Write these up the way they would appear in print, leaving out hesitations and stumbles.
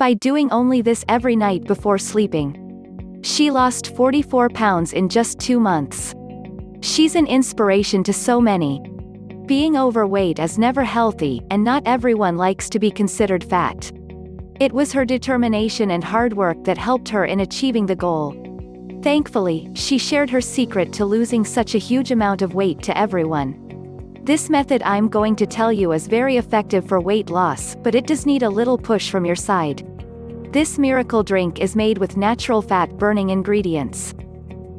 by doing only this every night before sleeping. She lost 44 pounds in just 2 months. She's an inspiration to so many. Being overweight is never healthy, and not everyone likes to be considered fat. It was her determination and hard work that helped her in achieving the goal. Thankfully, she shared her secret to losing such a huge amount of weight to everyone. This method I'm going to tell you is very effective for weight loss, but it does need a little push from your side. This miracle drink is made with natural fat-burning ingredients.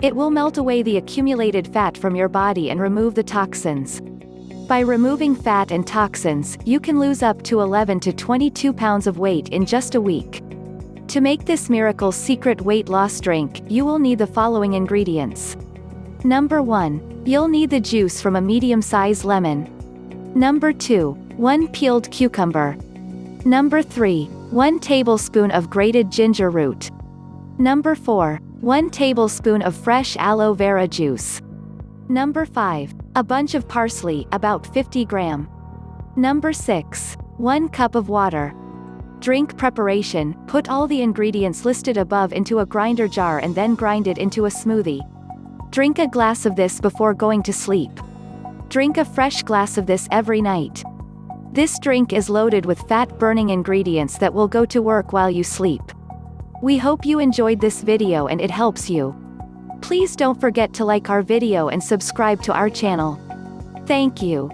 It will melt away the accumulated fat from your body and remove the toxins. By removing fat and toxins, you can lose up to 11 to 22 pounds of weight in just a week. To make this miracle secret weight loss drink, you will need the following ingredients. Number 1. You'll need the juice from a medium-sized lemon. Number 2. 1 peeled cucumber. Number 3. 1 tablespoon of grated ginger root. Number 4. 1 tablespoon of fresh aloe vera juice. Number 5. A bunch of parsley, about 50 gram. Number 6. 1 cup of water. Drink preparation: put all the ingredients listed above into a grinder jar and then grind it into a smoothie. Drink a glass of this before going to sleep. Drink a fresh glass of this every night. This drink is loaded with fat-burning ingredients that will go to work while you sleep. We hope you enjoyed this video and it helps you. Please don't forget to like our video and subscribe to our channel. Thank you.